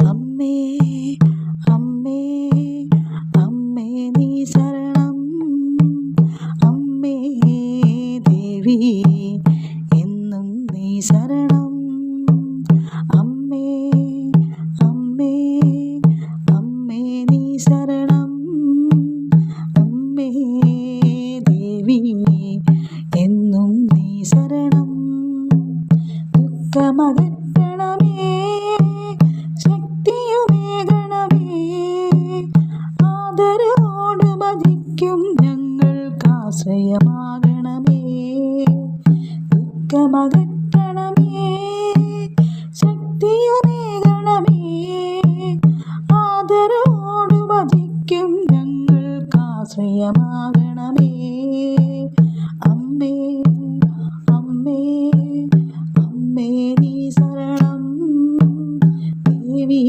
അമ്മേ അമ്മേ അമ്മേ നീ ശരണം, അമ്മേ ദേവി എന്നും നീ ശരണം. അമ്മേ അമ്മേ അമ്മേ നീ ശരണം, അമ്മേ ദേവി എന്നും നീ ശരണം. ദുഃഖമകറ്റണമേ, ശക്തിയുമേകണമേ, ആദരവോട് ഭജിക്കും ഞങ്ങൾക്കാശ്രയമാകണമേ. ദുഃഖമകറ്റണമേ, ശക്തിയുമേകണമേ, ആദരവോട് ഭജിക്കും ഞങ്ങൾക്കാശ്രയമാകണമേ. അമ്മേ അമ്മേ അമ്മേ നീ ശരണം ദേവി.